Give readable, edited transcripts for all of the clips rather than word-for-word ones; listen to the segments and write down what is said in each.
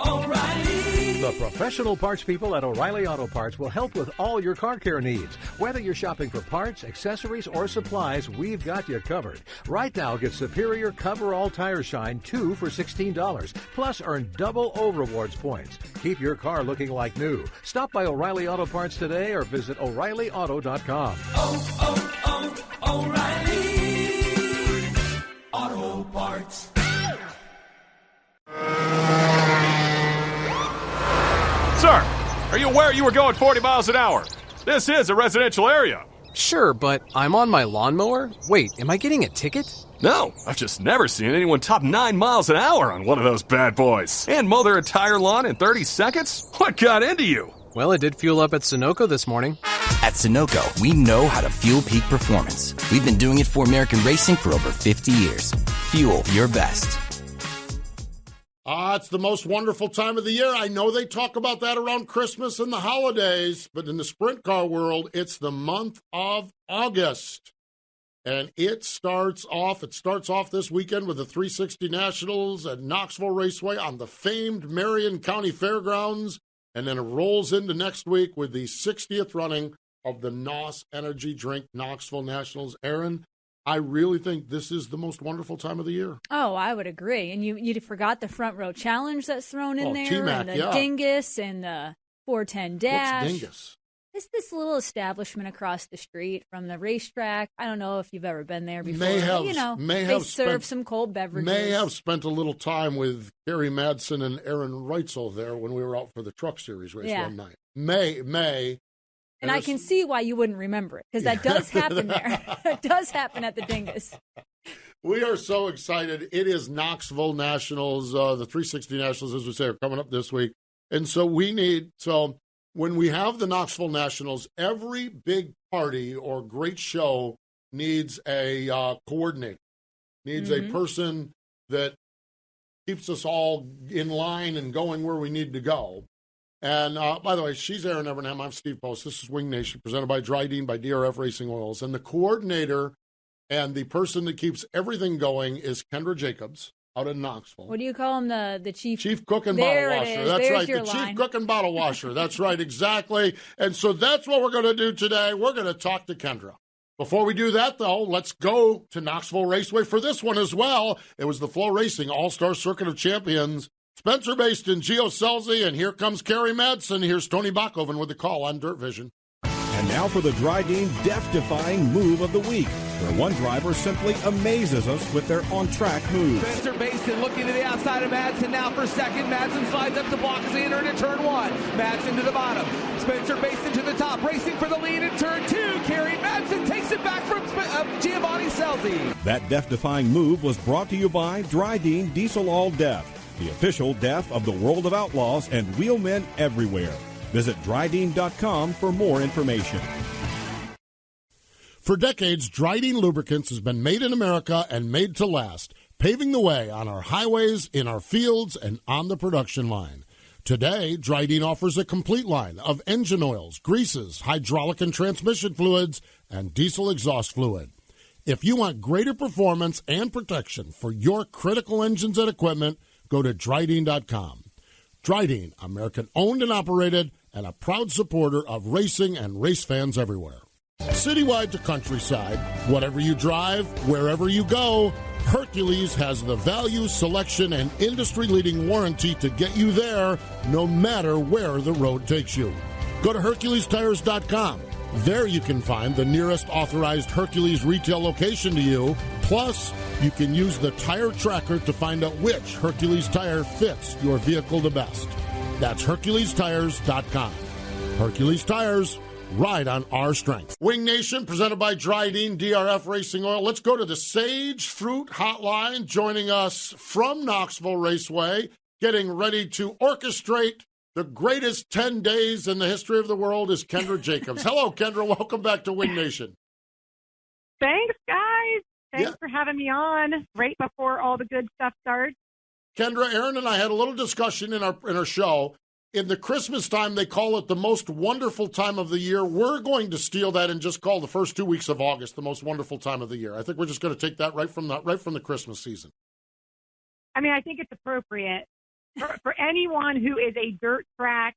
O'Reilly. The professional parts people at O'Reilly Auto Parts will help with all your car care needs. Whether you're shopping for parts, accessories, or supplies, we've got you covered. Right now, get Superior Cover-All Tire Shine 2 for $16. Plus, earn double O-Rewards points. Keep your car looking like new. Stop by O'Reilly Auto Parts today or visit O'ReillyAuto.com. O'Reilly Auto Parts. Sir, are you aware you were going 40 miles an hour? This is a residential area. Sure, but I'm on my lawnmower? Wait, am I getting a ticket? No, I've just never seen anyone top 9 miles an hour on one of those bad boys. And mow their entire lawn in 30 seconds? What got into you? Well, it did fuel up at Sunoco this morning. At Sunoco, we know how to fuel peak performance. We've been doing it for American racing for over 50 years. Fuel your best. It's the most wonderful time of the year. I know they talk about that around Christmas and the holidays, but in the sprint car world, it's the month of August. And it starts off this weekend with the 360 Nationals at Knoxville Raceway on the famed Marion County Fairgrounds. And then it rolls into next week with the 60th running of the NOS Energy Drink Knoxville Nationals. Aaron, I really think this is the most wonderful time of the year. Oh, I would agree. And you forgot the front row challenge that's thrown in there, T-Mac, and the Dingus and the 410 Dash. What's Dingus? It's this little establishment across the street from the racetrack. I don't know if you've ever been there before. They serve some cold beverages. May have spent a little time with Gary Madsen and Aaron Reitzel there when we were out for the Truck Series race one night. May. And I can see why you wouldn't remember it, because that does happen there. It does happen at the Dingus. We are so excited. It is Knoxville Nationals. The 360 Nationals, as we say, are coming up this week. And so when we have the Knoxville Nationals, every big party or great show needs a coordinator, needs a person that keeps us all in line and going where we need to go. And by the way, she's Aaron Evernham. I'm Steve Post. This is Wing Nation, presented by Dryden by DRF Racing Oils. And the coordinator and the person that keeps everything going is Kendra Jacobs out in Knoxville. What do you call him? The chief? Chief cook and bottle washer. That's right. The chief cook and bottle washer. That's right, exactly. And so that's what we're going to do today. We're going to talk to Kendra. Before we do that, though, let's go to Knoxville Raceway for this one as well. It was the Flow Racing All-Star Circuit of Champions. Spencer based in Gio Selzy, and here comes Kerry Madsen. Here's Tony Bachhoven with the call on Dirt Vision. And now for the Dryden death-defying move of the week, where one driver simply amazes us with their on-track moves. Spencer Basin looking to the outside of Madsen now for second. Madsen slides up the block as they enter into turn one. Madsen to the bottom. Spencer Basin to the top, racing for the lead in turn two. Kerry Madsen takes it back from Giovanni Selzy. That death-defying move was brought to you by Dryden Diesel All Death, the official DEF of the world of outlaws and wheelmen everywhere. Visit Dryden.com for more information. For decades, Dryden Lubricants has been made in America and made to last, paving the way on our highways, in our fields, and on the production line. Today, Dryden offers a complete line of engine oils, greases, hydraulic and transmission fluids, and diesel exhaust fluid. If you want greater performance and protection for your critical engines and equipment, go to Dryden.com. Dryden, American-owned and operated, and a proud supporter of racing and race fans everywhere. Citywide to countryside, whatever you drive, wherever you go, Hercules has the value, selection, and industry-leading warranty to get you there no matter where the road takes you. Go to HerculesTires.com. There you can find the nearest authorized Hercules retail location to you. Plus, you can use the tire tracker to find out which Hercules tire fits your vehicle the best. That's HerculesTires.com. Hercules Tires, ride on our strength. Wing Nation, presented by Dryden DRF Racing Oil. Let's go to the Sage Fruit Hotline. Joining us from Knoxville Raceway, getting ready to orchestrate the greatest 10 days in the history of the world, is Kendra Jacobs. Hello, Kendra. Welcome back to Wing Nation. Thanks, guys. Thanks for having me on right before all the good stuff starts. Kendra, Aaron and I had a little discussion in our show. In the Christmas time, they call it the most wonderful time of the year. We're going to steal that and just call the first 2 weeks of August the most wonderful time of the year. I think we're just going to take that right from the Christmas season. I mean, I think it's appropriate for anyone who is a dirt track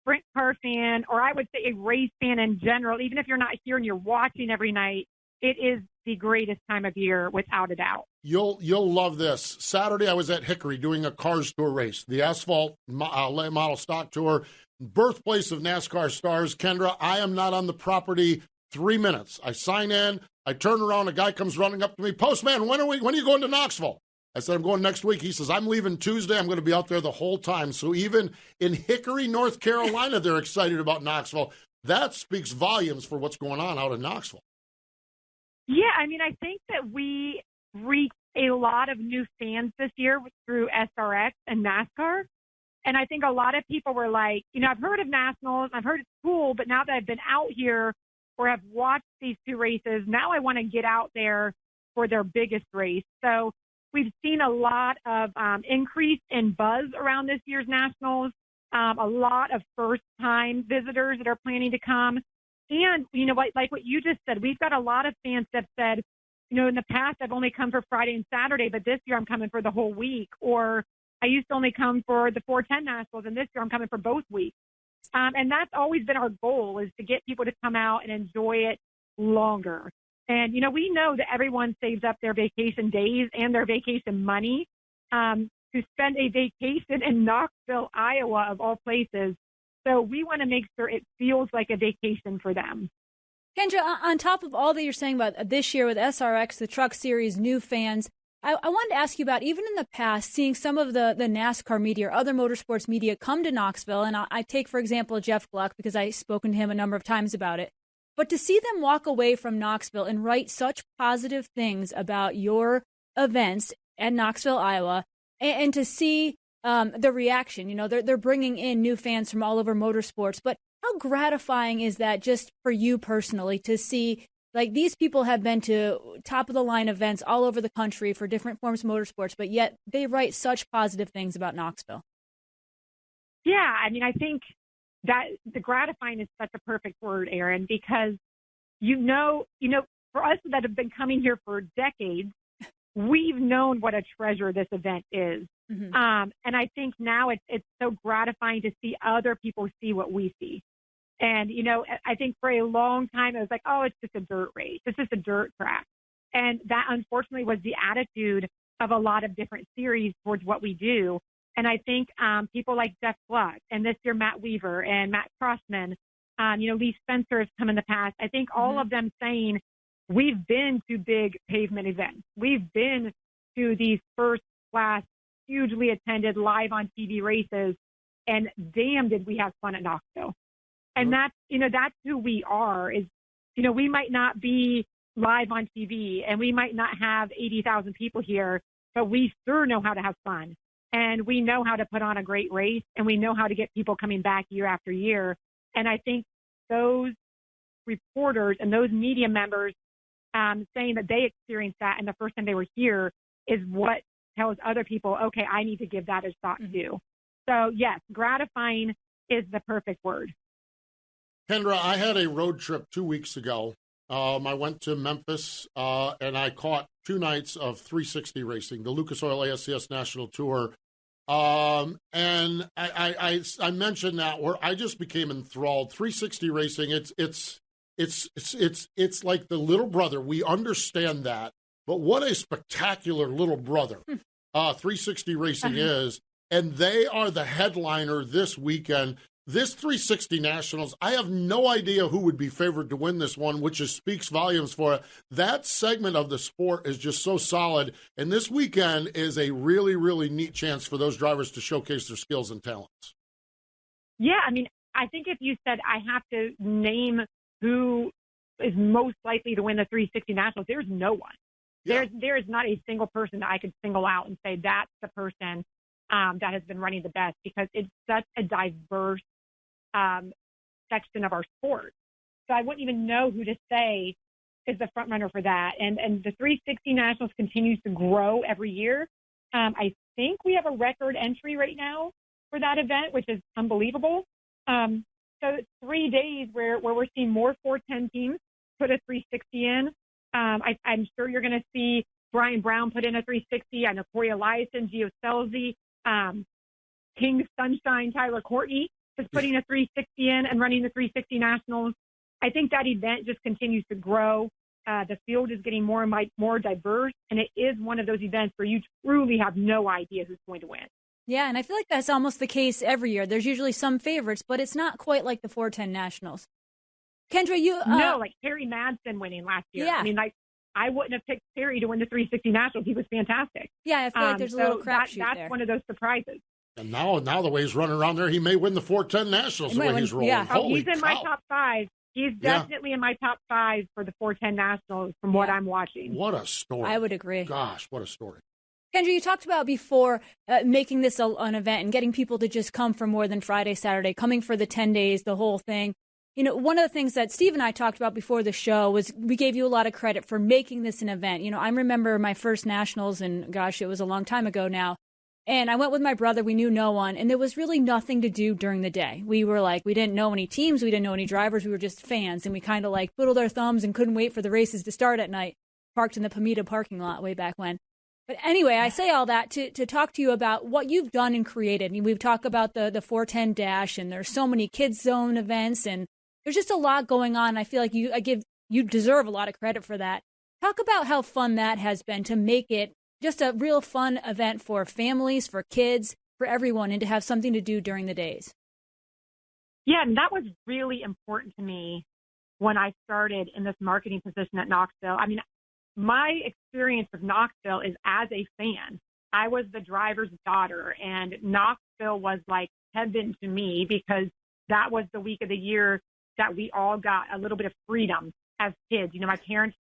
sprint car fan, or I would say a race fan in general, even if you're not here and you're watching every night, it is the greatest time of year without a doubt. You'll love this. Saturday, I was at Hickory doing a Cars Tour race, the Asphalt Late Model Stock Tour, birthplace of NASCAR stars. Kendra, I am not on the property 3 minutes. I sign in, I turn around, a guy comes running up to me, Postman, when are you going to Knoxville? I said, I'm going next week. He says, I'm leaving Tuesday. I'm going to be out there the whole time. So even in Hickory, North Carolina, they're excited about Knoxville. That speaks volumes for what's going on out in Knoxville. Yeah, I mean, I think that we reached a lot of new fans this year through SRX and NASCAR. And I think a lot of people were like, I've heard of Nationals, I've heard it's cool, but now that I've been out here or have watched these two races, now I want to get out there for their biggest race. So we've seen a lot of increase in buzz around this year's Nationals, a lot of first-time visitors that are planning to come. And, like what you just said, we've got a lot of fans that said, in the past I've only come for Friday and Saturday, but this year I'm coming for the whole week. Or I used to only come for the 410 Nationals, and this year I'm coming for both weeks. And that's always been our goal, is to get people to come out and enjoy it longer. And, we know that everyone saves up their vacation days and their vacation money to spend a vacation in Knoxville, Iowa, of all places. So we want to make sure it feels like a vacation for them. Kendra, on top of all that you're saying about this year with SRX, the Truck Series, new fans, I wanted to ask you about, even in the past, seeing some of the NASCAR media or other motorsports media come to Knoxville. And I take, for example, Jeff Gluck, because I've spoken to him a number of times about it. But to see them walk away from Knoxville and write such positive things about your events at Knoxville, Iowa, and to see the reaction, they're bringing in new fans from all over motorsports. But how gratifying is that just for you personally to see, like, these people have been to top-of-the-line events all over the country for different forms of motorsports, but yet they write such positive things about Knoxville? Yeah, I mean, I think that the gratifying is such a perfect word, Aaron, because, for us that have been coming here for decades, we've known what a treasure this event is. Mm-hmm. And I think now it's so gratifying to see other people see what we see. And, I think for a long time it was like, oh, it's just a dirt race. It's just a dirt track. And that, unfortunately, was the attitude of a lot of different series towards what we do. And I think people like Jeff Gluck and this year Matt Weaver and Matt Crossman, Lee Spencer has come in the past. I think all of them saying, we've been to big pavement events. We've been to these first-class, hugely attended, live on TV races, and damn, did we have fun at Knoxville. And that's who we are, is, we might not be live on TV and we might not have 80,000 people here, but we sure know how to have fun. And we know how to put on a great race, and we know how to get people coming back year after year. And I think those reporters and those media members saying that they experienced that and the first time they were here is what tells other people, okay, I need to give that a shot too. So, yes, gratifying is the perfect word. Kendra, I had a road trip 2 weeks ago. I went to Memphis, and I caught 2 nights of 360 racing, the Lucas Oil ASCS National Tour. And I mentioned that where I just became enthralled. 360 racing, it's like the little brother. We understand that, but what a spectacular little brother 360 racing is, and they are the headliner this weekend. This 360 Nationals, I have no idea who would be favored to win this one, which speaks volumes for it. That segment of the sport is just so solid, and this weekend is a really, really neat chance for those drivers to showcase their skills and talents. Yeah, I mean, I think if you said I have to name who is most likely to win the 360 Nationals, there's no one. Yeah. There is not a single person that I could single out and say that's the person that has been running the best, because it's such a diverse section of our sport. So I wouldn't even know who to say is the front runner for that. And the 360 Nationals continues to grow every year. I think we have a record entry right now for that event, which is unbelievable. So it's 3 days where we're seeing more 410 teams put a 360 in. I'm sure you're going to see Brian Brown put in a 360. I know Corey Eliason, Gio Scelzi, King Sunshine, Tyler Courtney is putting a 360 in and running the 360 Nationals. I think that event just continues to grow. The field is getting more and more diverse, and it is one of those events where you truly have no idea who's going to win. Yeah, and I feel like that's almost the case every year. There's usually some favorites, but it's not quite like the 410 Nationals. Kendra, you... No, like Terry Madsen winning last year. Yeah. I mean, like, I wouldn't have picked Terry to win the 360 Nationals. He was fantastic. Yeah, I feel like there's a little crapshoot there. That's one of those surprises. And now the way he's running around there, he may win the 410 Nationals the way he's rolling. Yeah. Holy he's in cow. my top 5. He's definitely in my top 5 for the 410 Nationals from what I'm watching. What a story. I would agree. Gosh, what a story. Kendra, you talked about before making this an event and getting people to just come for more than Friday, Saturday, coming for the 10 days, the whole thing. You know, one of the things that Steve and I talked about before the show was we gave you a lot of credit for making this an event. You know, I remember my first Nationals, and gosh, it was a long time ago now. And I went with my brother. We knew no one, and there was really nothing to do during the day. We were like, we didn't know any teams. We didn't know any drivers. We were just fans, and we kind of like twiddled our thumbs and couldn't wait for the races to start at night, parked in the Pamita parking lot way back when. But anyway, I say all that to talk to you about what you've done and created. I mean, we've talked about the 410 Dash, and there's so many kids zone events, and there's just a lot going on. I feel like you deserve a lot of credit for that. Talk about how fun that has been to make it just a real fun event for families, for kids, for everyone, and to have something to do during the days. Yeah, and that was really important to me when I started in this marketing position at Knoxville. I mean, my experience with Knoxville is as a fan. I was the driver's daughter, and Knoxville was like heaven to me because that was the week of the year that we all got a little bit of freedom as kids. You know, my parents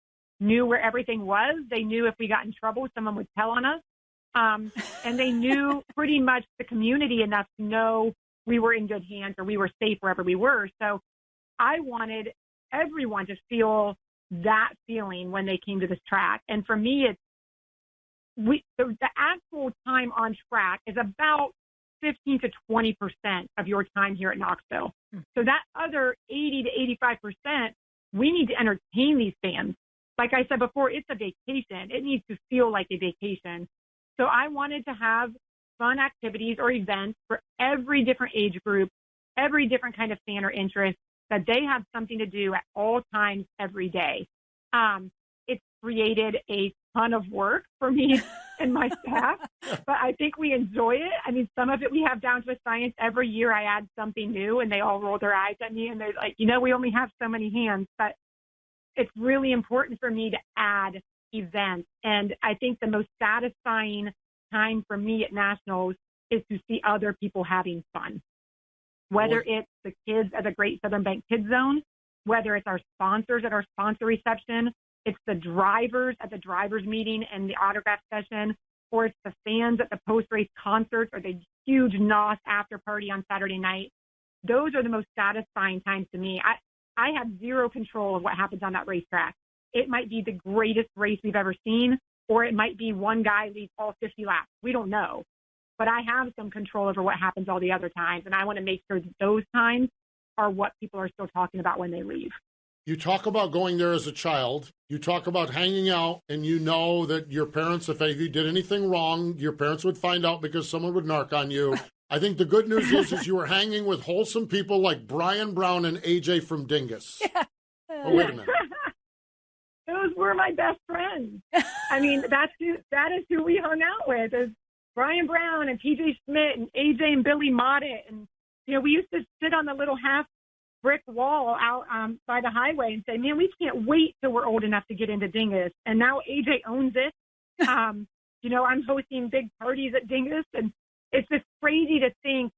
knew where everything was. They knew if we got in trouble, someone would tell on us. And they knew pretty much the community enough to know we were in good hands or we were safe wherever we were. So I wanted everyone to feel that feeling when they came to this track. And for me, the actual time on track is about 15 to 20% of your time here at Knoxville. So that other 80 to 85%, we need to entertain these fans. Like I said before, it's a vacation. It needs to feel like a vacation. So I wanted to have fun activities or events for every different age group, every different kind of fan or interest, that they have something to do at all times every day. It's created a ton of work for me and my staff, but I think we enjoy it. I mean, some of it we have down to a science. Every year I add something new, and they all roll their eyes at me, and they're like, you know, we only have so many hands, but it's really important for me to add events. And I think the most satisfying time for me at Nationals is to see other people having fun. Whether it's the kids at the Great Southern Bank Kids Zone, whether it's our sponsors at our sponsor reception, it's the drivers at the drivers meeting and the autograph session, or it's the fans at the post-race concerts or the huge NOS after party on Saturday night. Those are the most satisfying times to me. I have zero control of what happens on that racetrack. It might be the greatest race we've ever seen, or it might be one guy leads all 50 laps. We don't know. But I have some control over what happens all the other times, and I want to make sure that those times are what people are still talking about when they leave. You talk about going there as a child. You talk about hanging out, and you know that your parents, if you did anything wrong, your parents would find out because someone would narc on you. I think the good news is you were hanging with wholesome people like Brian Brown and AJ from Dingus. Yeah. Oh, wait a minute. Those were my best friends. I mean, that is who we hung out with, is Brian Brown and PJ Schmidt and AJ and Billy Mottet. And, you know, we used to sit on the little half brick wall out by the highway and say, man, we can't wait till we're old enough to get into Dingus. And now AJ owns it. You know, I'm hosting big parties at Dingus, and it's just crazy to think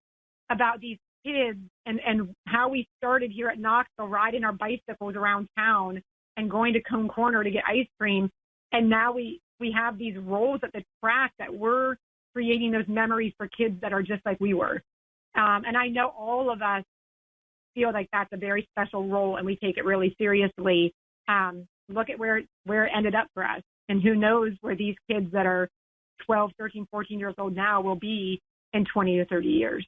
about these kids and how we started here at Knoxville, riding our bicycles around town and going to Cone Corner to get ice cream. And now we have these roles at the track that we're creating those memories for kids that are just like we were. And I know all of us feel like that's a very special role, and we take it really seriously. Look at where it ended up for us. And who knows where these kids that are 12, 13, 14 years old now will be in 20 to 30 years.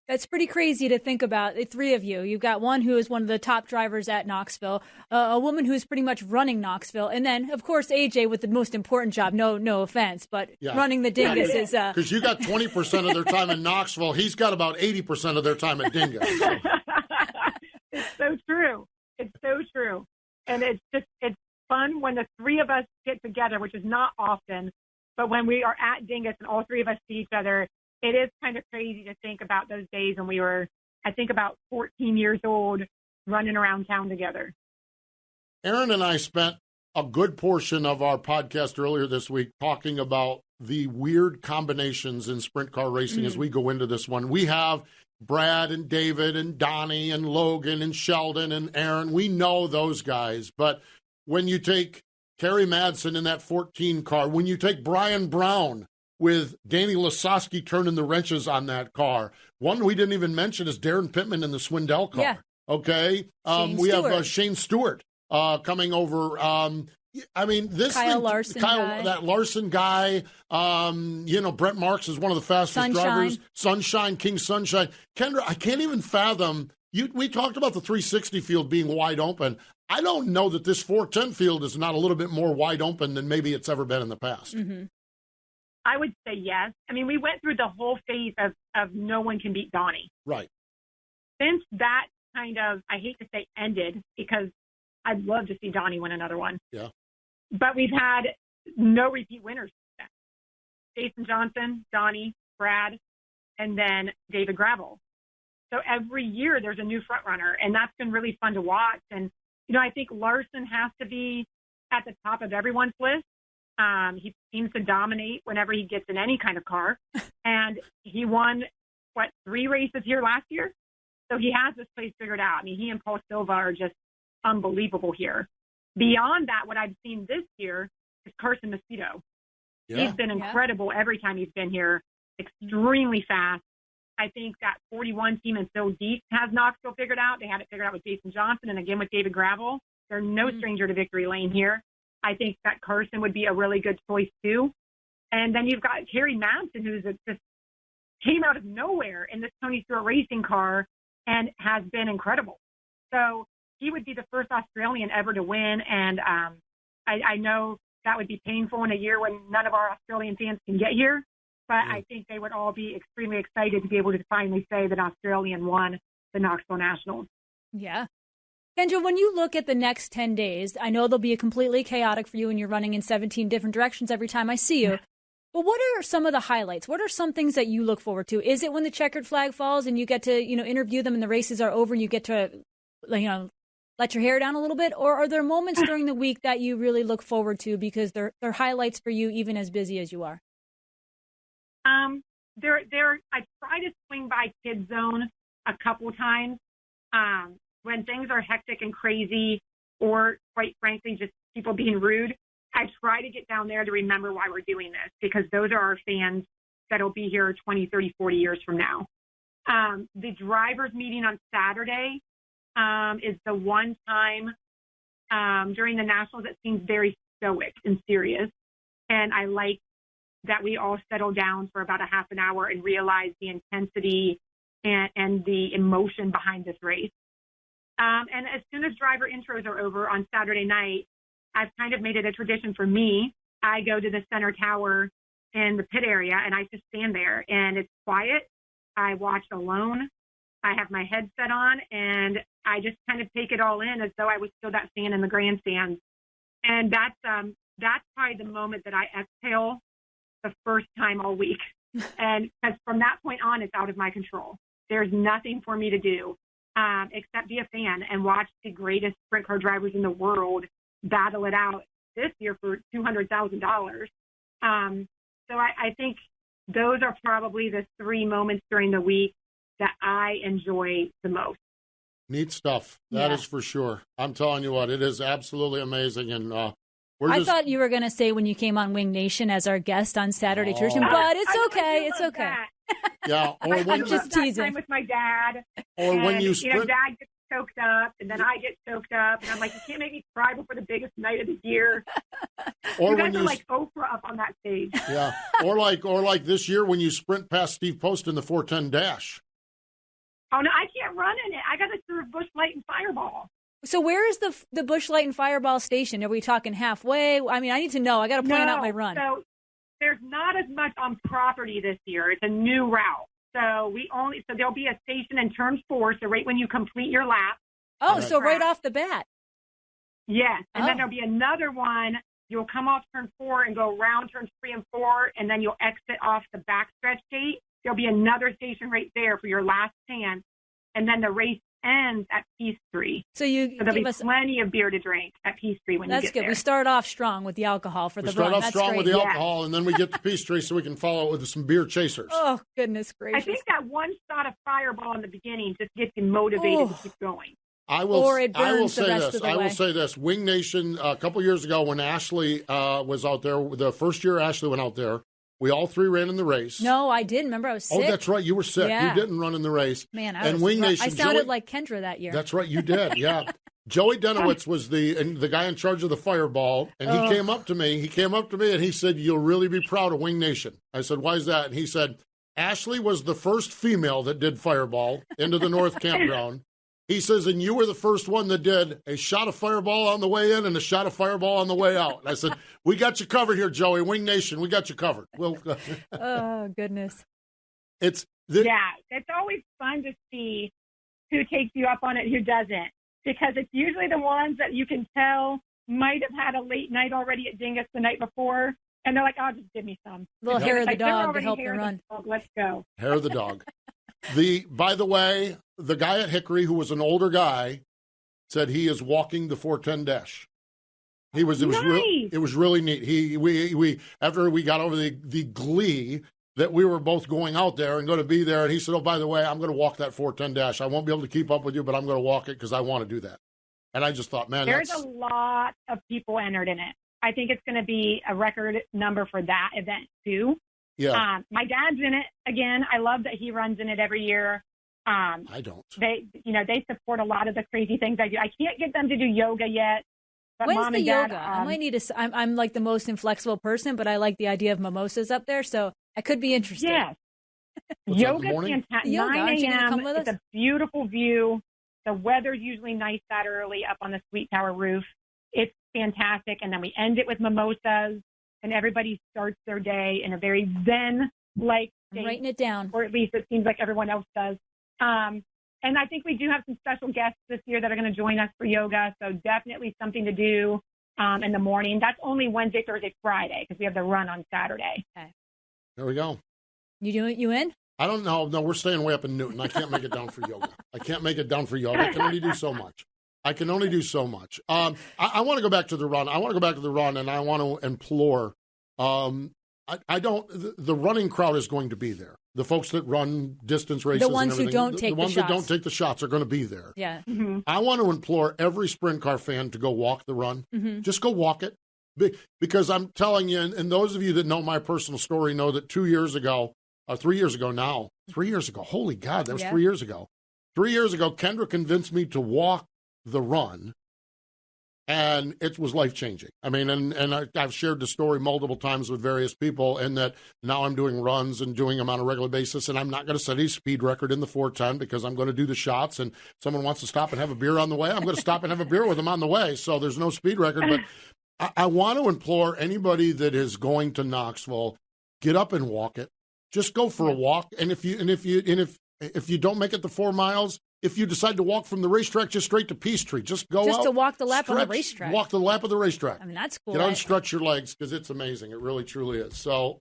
That's pretty crazy to think about. The three of you. You've got one who is one of the top drivers at Knoxville, a woman who's pretty much running Knoxville, and then, of course, AJ with the most important job. No offense, but running the Dingus is... Because you got 20% of their time in Knoxville. He's got about 80% of their time at Dingus. So. It's so true. It's so true. And it's fun when the three of us get together, which is not often, but when we are at Dingus and all three of us see each other, it is kind of crazy to think about those days when we were, I think, about 14 years old, running around town together. Aaron and I spent a good portion of our podcast earlier this week talking about the weird combinations in sprint car racing as we go into this one. We have Brad and David and Donnie and Logan and Sheldon and Aaron. We know those guys. But when you take Kerry Madsen in that 14 car, when you take Brian Brown with Danny Lasowski turning the wrenches on that car. One we didn't even mention is Darren Pittman in the Swindell car. Yeah. Okay. We have Shane Stewart coming over. I mean, this Kyle Larson guy. That Larson guy, Brett Marks is one of the fastest drivers. Sunshine, King Sunshine. Kendra, I can't even fathom. We talked about the 360 field being wide open. I don't know that this 410 field is not a little bit more wide open than maybe it's ever been in the past. Mm-hmm. I would say yes. I mean, we went through the whole phase of no one can beat Donnie. Right. Since that kind of, I hate to say ended, because I'd love to see Donnie win another one. Yeah. But we've had no repeat winners. Jason Johnson, Donnie, Brad, and then David Gravel. So every year there's a new front runner, and that's been really fun to watch. And, I think Larson has to be at the top of everyone's list. He seems to dominate whenever he gets in any kind of car. And he won, 3 races here last year? So he has this place figured out. I mean, he and Paul Silva are just unbelievable here. Beyond that, what I've seen this year is Carson Macedo. Yeah. He's been incredible every time he's been here, extremely fast. I think that 41 team in So Deep has Knoxville figured out. They had it figured out with Jason Johnson and again with David Gravel. They're no stranger to victory lane here. I think that Carson would be a really good choice, too. And then you've got Kerry Madsen, who's just came out of nowhere in this Tony Stewart racing car and has been incredible. So he would be the first Australian ever to win. And I know that would be painful in a year when none of our Australian fans can get here. But I think they would all be extremely excited to be able to finally say that Australian won the Knoxville Nationals. Yeah. Kendra, when you look at the next 10 days, I know they'll be completely chaotic for you and you're running in 17 different directions every time I see you. But what are some of the highlights? What are some things that you look forward to? Is it when the checkered flag falls and you get to, interview them and the races are over and you get to, let your hair down a little bit? Or are there moments during the week that you really look forward to because they're highlights for you even as busy as you are? I try to swing by Kid Zone a couple times. When things are hectic and crazy, or quite frankly, just people being rude, I try to get down there to remember why we're doing this, because those are our fans that'll be here 20, 30, 40 years from now. The drivers meeting on Saturday is the one time during the Nationals that seems very stoic and serious. And I like that we all settle down for about a half an hour and realize the intensity and the emotion behind this race. And as soon as driver intros are over on Saturday night, I've kind of made it a tradition for me. I go to the center tower in the pit area, and I just stand there, and it's quiet. I watch alone. I have my headset on, and I just kind of take it all in as though I was still that fan in the grandstands. And that's probably the moment that I exhale the first time all week. And because from that point on, it's out of my control. There's nothing for me to do except be a fan and watch the greatest sprint car drivers in the world battle it out this year for $200,000. So I think those are probably the 3 moments during the week that I enjoy the most. Neat stuff. That is for sure. I'm telling you what, it is absolutely amazing. And I thought you were going to say when you came on Wing Nation as our guest on Saturday Tradition, but it's okay. It's okay. Yeah, or when I'm just teasing. Time with my dad. Or and, when you sprint. Dad gets choked up, and then I get choked up, and I'm like, you can't make me cry before the biggest night of the year. Or you guys when are you like Oprah up on that stage. Yeah, or like this year when you sprint past Steve Post in the 410 dash. Oh, no, I can't run in it. I got to serve Busch Light and Fireball. So where is the Busch Light and Fireball station? Are we talking halfway? I mean, I need to know. I got to plan out my run. So there's not as much on property this year. It's a new route. So there'll be a station in turn 4, so right when you complete your lap. Oh, so right off the bat. Yes. And then there'll be another one. You'll come off turn 4 and go around turns 3 and 4, and then you'll exit off the backstretch gate. There'll be another station right there for your last chance, and then the race ends at Peachtree. So there'll be plenty of beer to drink at Peachtree when you get there. That's good. We start off strong with the alcohol for the run. We start off strong with the Yeah. alcohol, and then we get to Peachtree so we can follow it with some beer chasers. Oh, goodness gracious. I think that one shot of Fireball in the beginning just gets you motivated to keep going. I will Say this. Wing Nation, a couple years ago when Ashley was out there, the first year Ashley went out there, we all 3 ran in the race. No, I didn't. Remember, I was sick. Oh, that's right. You were sick. Yeah. You didn't run in the race. Man, Wing Nation, I sounded like Kendra that year. That's right. You did, yeah. Joey Denowitz was the guy in charge of the Fireball, and he came up to me. And he said, "You'll really be proud of Wing Nation." I said, "Why is that?" And he said, "Ashley was the first female that did Fireball into the North Campground." He says, "And you were the first one that did a shot of Fireball on the way in and a shot of Fireball on the way out." And I said, "We got you covered here, Joey. Wing Nation, we got you covered." Well, oh, goodness. It's always fun to see who takes you up on it, who doesn't, because it's usually the ones that you can tell might have had a late night already at Dingus the night before, and they're like, "Oh, just give me some." Little hair of the dog to help the run. Let's go. Hair of the dog. By the way, the guy at Hickory, who was an older guy, said he is walking the 410 dash. It was really neat. We after we got over the glee that we were both going out there and going to be there, and he said, "Oh, by the way, I'm going to walk that 410 dash. I won't be able to keep up with you, but I'm going to walk it because I want to do that." And I just thought, man, there's a lot of people entered in it. I think it's going to be a record number for that event too. Yeah. My dad's in it again. I love that he runs in it every year. I don't. They support a lot of the crazy things I do. I can't get them to do yoga yet. But When's Mom the and yoga? Dad, I might need to. I'm like the most inflexible person, but I like the idea of mimosas up there, so I could be interested. Yes. Yoga's fantastic. Yoga, 9 a.m. It's us? a beautiful view. The weather's usually nice that early up on the Sweet Tower roof. It's fantastic. And then we end it with mimosas, and everybody starts their day in a very zen-like state. I'm writing it down. Or at least it seems like everyone else does. And I think we do have some special guests this year that are going to join us for yoga, so definitely something to do in the morning. That's only Wednesday, Thursday, Friday, because we have the run on Saturday. Okay. There we go. You in? I don't know. No, we're staying way up in Newton. I can't make it down for yoga. I can only do so much. I want to go back to the run. And I want to implore. The running crowd is going to be there. The folks that run distance races, the ones who don't take the shots. The ones that don't take the shots are going to be there. Yeah. Mm-hmm. I want to implore every sprint car fan to go walk the run. Mm-hmm. Just go walk it. Because I'm telling you, and those of you that know my personal story know that 3 years ago, holy God, that was 3 years ago. 3 years ago, Kendra convinced me to walk the run, and it was life-changing. I mean, and I've shared the story multiple times with various people, and that now I'm doing runs and doing them on a regular basis, and I'm not going to set a speed record in the 410 because I'm going to do the shots, and someone wants to stop and have a beer on the way, I'm going to stop and have a beer with them on the way, so there's no speed record. But I want to implore anybody that is going to Knoxville, get up and walk it. Just go for a walk, and if you don't make it the 4 miles, if you decide to walk from the racetrack just straight to Peachtree, just go just out. to walk the lap stretch, on the racetrack. Walk the lap of the racetrack. I mean, that's cool. Get out and stretch your legs because it's amazing. It really, truly is. So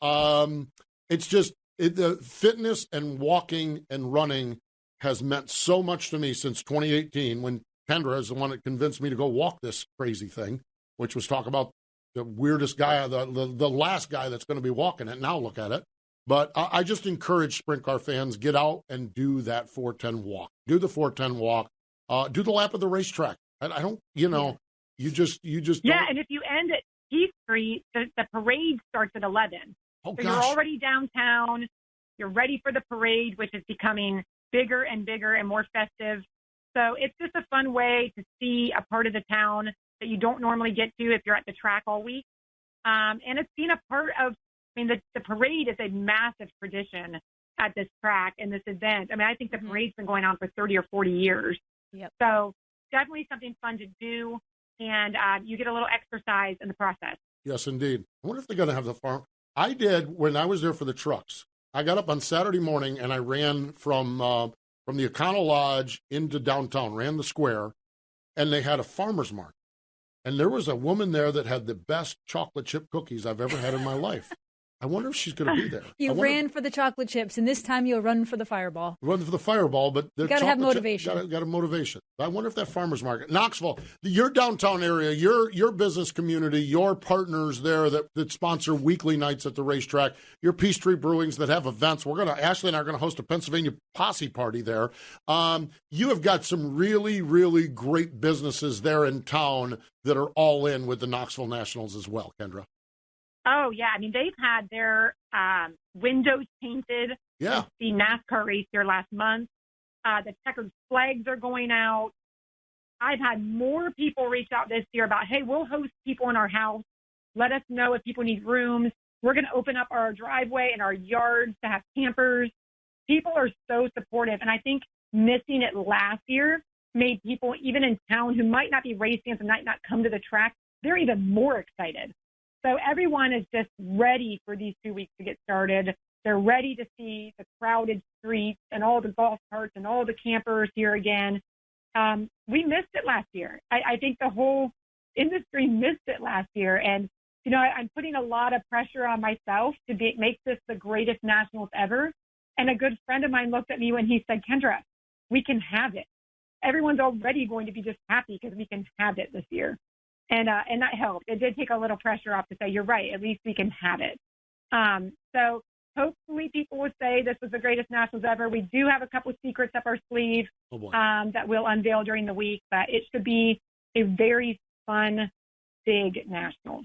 it's just the fitness and walking and running has meant so much to me since 2018 when Kendra is the one that convinced me to go walk this crazy thing, which was talk about the weirdest guy, the last guy that's going to be walking it. Now look at it. But I just encourage sprint car fans, get out and do that 410 walk. Do the 410 walk. Do the lap of the racetrack. I don't, you just Yeah, and if you end at Peachtree, the parade starts at 11. Oh, so gosh. You're already downtown. You're ready for the parade, which is becoming bigger and bigger and more festive. So it's just a fun way to see a part of the town that you don't normally get to if you're at the track all week. And it's been a part of, the parade is a massive tradition, at this track and this event. I mean, I think the parade's been going on for 30 or 40 years. Yep. So definitely something fun to do, and you get a little exercise in the process. Yes, indeed. I wonder if they're going to have the farm. I did when I was there for the trucks. I got up on Saturday morning and I ran from the Econo Lodge into downtown, ran the square, and they had a farmer's market. And there was a woman there that had the best chocolate chip cookies I've ever had in my life. I wonder if she's going to be there. You ran for the chocolate chips, and this time you'll run for the fireball. Run for the fireball, but you got to have motivation. Got a motivation. I wonder if that farmer's market, Knoxville, your downtown area, your business community, your partners there that sponsor weekly nights at the racetrack, your Peachtree Brewings that have events. Ashley and I are going to host a Pennsylvania posse party there. You have got some really, really great businesses there in town that are all in with the Knoxville Nationals as well, Kendra. Oh, yeah. I mean, they've had their windows painted. Yeah. The NASCAR race here last month. The checkered flags are going out. I've had more people reach out this year about, hey, we'll host people in our house. Let us know if people need rooms. We're going to open up our driveway and our yards to have campers. People are so supportive. And I think missing it last year made people, even in town, who might not be race fans and might not come to the track, they're even more excited. So everyone is just ready for these 2 weeks to get started. They're ready to see the crowded streets and all the golf carts and all the campers here again. We missed it last year. I think the whole industry missed it last year. And, you know, I'm putting a lot of pressure on myself to make this the greatest Nationals ever. And a good friend of mine looked at me when he said, Kendra, we can have it. Everyone's already going to be just happy because we can have it this year. And that helped. It did take a little pressure off to say, you're right, at least we can have it. So hopefully people will say this was the greatest Nationals ever. We do have a couple of secrets up our sleeve that we'll unveil during the week, but it should be a very fun, big Nationals.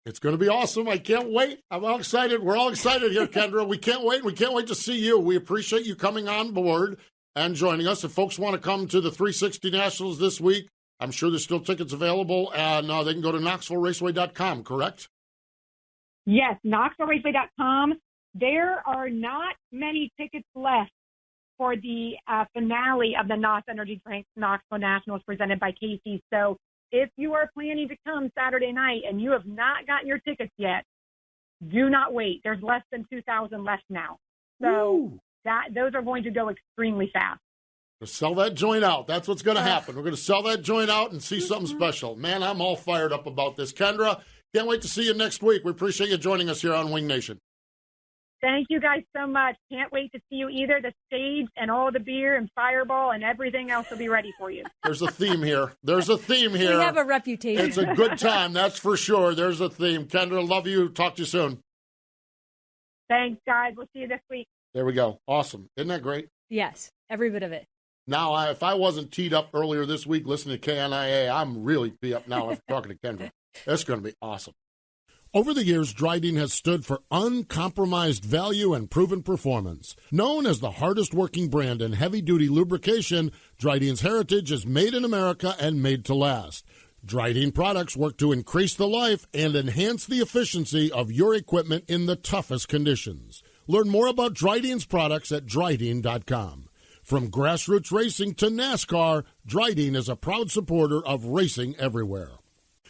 It's going to be awesome. I can't wait. I'm all excited. We're all excited here, Kendra. We can't wait. We can't wait to see you. We appreciate you coming on board and joining us. If folks want to come to the 360 Nationals this week, I'm sure there's still tickets available, and they can go to KnoxvilleRaceway.com, correct? Yes, KnoxvilleRaceway.com. There are not many tickets left for the finale of the NOS Energy Drink Knoxville Nationals presented by Casey. So if you are planning to come Saturday night and you have not gotten your tickets yet, do not wait. There's less than 2,000 left now. So those are going to go extremely fast. Sell that joint out. That's what's going to happen. We're going to sell that joint out and see something special. Man, I'm all fired up about this. Kendra, can't wait to see you next week. We appreciate you joining us here on Wing Nation. Thank you guys so much. Can't wait to see you either. The stage and all the beer and Fireball and everything else will be ready for you. There's a theme here. We have a reputation. It's a good time, that's for sure. There's a theme. Kendra, love you. Talk to you soon. Thanks, guys. We'll see you this week. There we go. Awesome. Isn't that great? Yes, every bit of it. Now, if I wasn't teed up earlier this week listening to KNIA, I'm really teed up now after talking to Kendra. That's going to be awesome. Over the years, Dryden has stood for uncompromised value and proven performance. Known as the hardest working brand in heavy-duty lubrication, Dryden's heritage is made in America and made to last. Dryden products work to increase the life and enhance the efficiency of your equipment in the toughest conditions. Learn more about Dryden's products at Dryden.com. From grassroots racing to NASCAR, Dryden is a proud supporter of racing everywhere.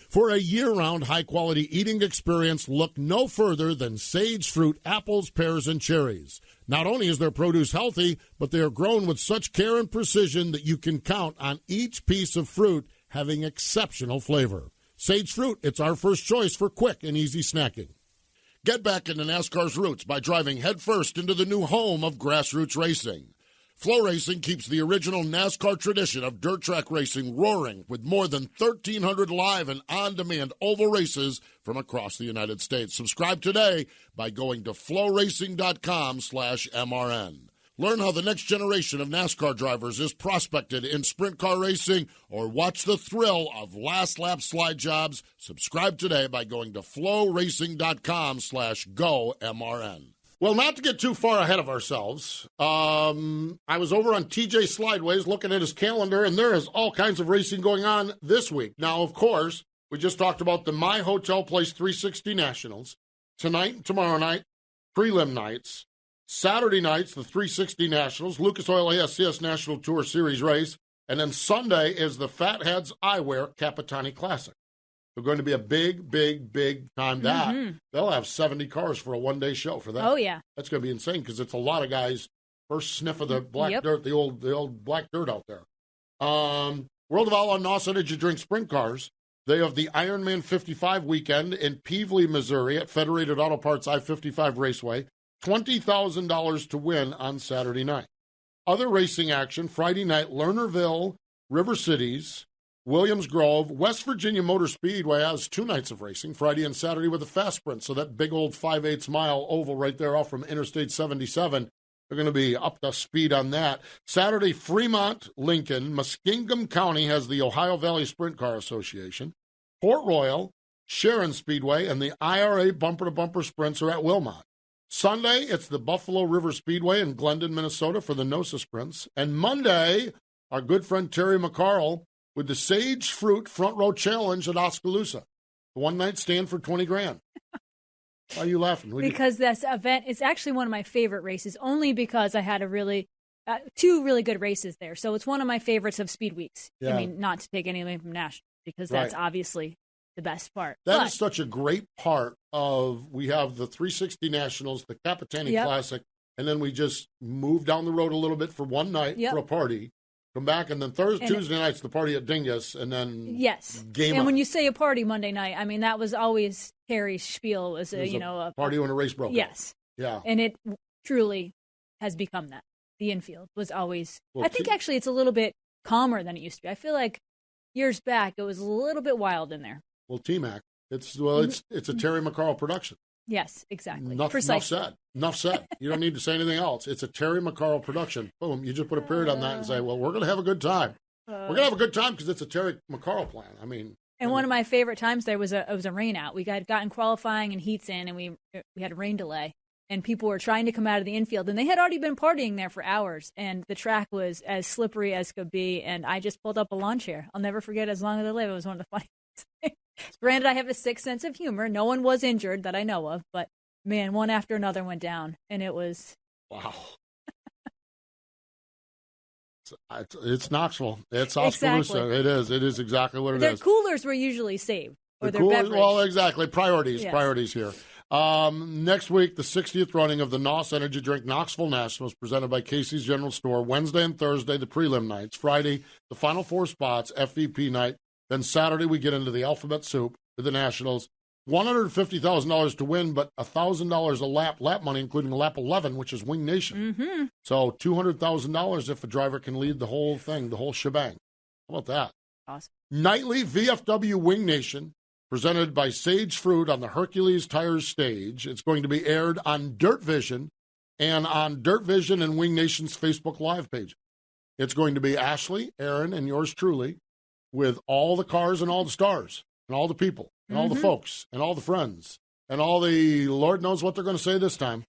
For a year-round high-quality eating experience, look no further than Sage Fruit apples, pears, and cherries. Not only is their produce healthy, but they are grown with such care and precision that you can count on each piece of fruit having exceptional flavor. Sage Fruit, it's our first choice for quick and easy snacking. Get back into NASCAR's roots by driving headfirst into the new home of grassroots racing. Flow Racing keeps the original NASCAR tradition of dirt track racing roaring with more than 1,300 live and on-demand oval races from across the United States. Subscribe today by going to flowracing.com/MRN. Learn how the next generation of NASCAR drivers is prospected in sprint car racing or watch the thrill of last lap slide jobs. Subscribe today by going to flowracing.com/GoMRN. Well, not to get too far ahead of ourselves, I was over on TJ Slideways looking at his calendar, and there is all kinds of racing going on this week. Now, of course, we just talked about the My Hotel Place 360 Nationals. Tonight and tomorrow night, prelim nights. Saturday nights, the 360 Nationals, Lucas Oil ASCS National Tour Series race. And then Sunday is the Fatheads Eyewear Capitani Classic. They're going to be a big, big, big time. They'll have 70 cars for a one-day show for that. Oh, yeah. That's going to be insane because it's a lot of guys' first sniff of the black dirt, the old black dirt out there. World of Outlaw NOS Energy Drink Sprint Cars. They have the Ironman 55 weekend in Peevely, Missouri at Federated Auto Parts I-55 Raceway. $20,000 to win on Saturday night. Other racing action, Friday night, Lernerville, River Cities, Williams Grove, West Virginia Motor Speedway has 2 nights of racing, Friday and Saturday with a fast sprint. So that big old 5/8 mile oval right there off from Interstate 77, they're going to be up to speed on that. Saturday, Fremont, Lincoln, Muskingum County has the Ohio Valley Sprint Car Association. Port Royal, Sharon Speedway, and the IRA bumper-to-bumper sprints are at Wilmot. Sunday, it's the Buffalo River Speedway in Glendon, Minnesota for the NOSA sprints. And Monday, our good friend Terry McCarl with the Sage Fruit Front Row Challenge at Oskaloosa. The one-night stand for $20,000. Why are you laughing? Because this event is actually one of my favorite races, only because I had two really good races there. So it's one of my favorites of Speed Weeks. Yeah. I mean, not to take anything from National, because that's obviously the best part. That is such a great part of, we have the 360 Nationals, the Capitani Classic, and then we just move down the road a little bit for one night for a party, come back, and then Tuesday night's the party at Dingus, and then game And on. when you say a party Monday night, I mean, that was always Harry's spiel, was a party when a race broke. Yes. Yeah. And it truly has become that. The infield was always, I think actually it's a little bit calmer than it used to be. I feel like years back it was a little bit wild in there. Well, T-Mac, it's a Terry McCarl production. Yes, exactly. Enough said. Enough said. You don't need to say anything else. It's a Terry McCarl production. Boom. You just put a period on that and say, well, we're going to have a good time. We're going to have a good time because it's a Terry McCarl plan. I mean. And one of my favorite times there was a rain out. We had gotten qualifying and heats in, and we had a rain delay. And people were trying to come out of the infield, and they had already been partying there for hours. And the track was as slippery as could be. And I just pulled up a lawn chair. I'll never forget as long as I live. It was one of the funniest things. Granted, I have a sick sense of humor. No one was injured that I know of, but man, one after another went down, and it was wow. It's Knoxville. It's Oskaloosa. Exactly. It is exactly what it their is. Their coolers were usually saved, or their coolers, beverage. well, exactly. Priorities here. Yes. Next week, the 60th running of the NOS Energy Drink Knoxville Nationals presented by Casey's General Store. Wednesday and Thursday, the prelim nights. Friday, the final 4 spots, FVP night. Then Saturday, we get into the alphabet soup with the Nationals. $150,000 to win, but $1,000 a lap money, including lap 11, which is Wing Nation. Mm-hmm. So $200,000 if a driver can lead the whole thing, the whole shebang. How about that? Awesome. Nightly VFW Wing Nation, presented by Sage Fruit on the Hercules Tires stage. It's going to be aired on Dirt Vision and on Dirt Vision and Wing Nation's Facebook Live page. It's going to be Ashley, Aaron, and yours truly, with all the cars and all the stars and all the people and all the folks and all the friends and all the Lord knows what they're going to say this time.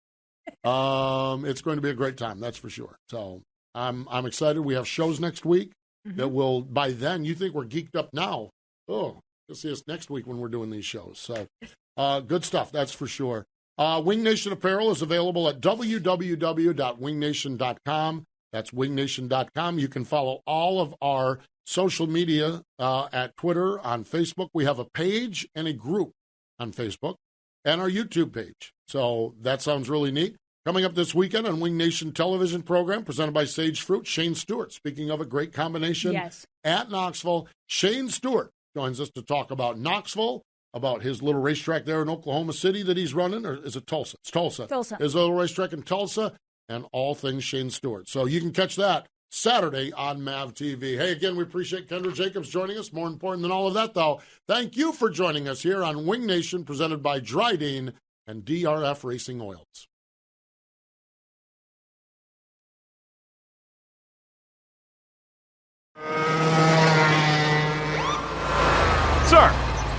It's going to be a great time, that's for sure. So I'm excited. We have shows next week that will, by then, you think we're geeked up now. Oh, you'll see us next week when we're doing these shows. So good stuff, that's for sure. Wing Nation apparel is available at www.wingnation.com. That's wingnation.com. You can follow all of our social media at Twitter, on Facebook. We have a page and a group on Facebook and our YouTube page. So that sounds really neat. Coming up this weekend on Wing Nation television program presented by Sage Fruit, Shane Stewart. Speaking of a great combination at Knoxville, Shane Stewart joins us to talk about Knoxville, about his little racetrack there in Oklahoma City that he's running, or is it Tulsa? It's Tulsa. His little racetrack in Tulsa, and all things Shane Stewart. So you can catch that Saturday on MAV TV. Hey, again, we appreciate Kendra Jacobs joining us. More important than all of that, though, thank you for joining us here on Wing Nation, presented by Drydene and DRF Racing Oils. Sir,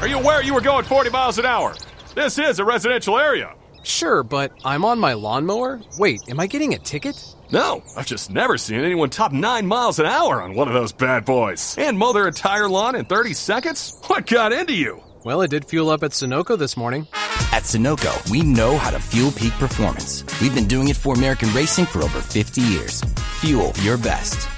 are you aware you were going 40 miles an hour? This is a residential area. Sure, but I'm on my lawnmower. Wait, am I getting a ticket? No, I've just never seen anyone top 9 miles an hour on one of those bad boys. And mow their entire lawn in 30 seconds? What got into you? Well, it did fuel up at Sunoco this morning. At Sunoco, we know how to fuel peak performance. We've been doing it for American racing for over 50 years. Fuel your best.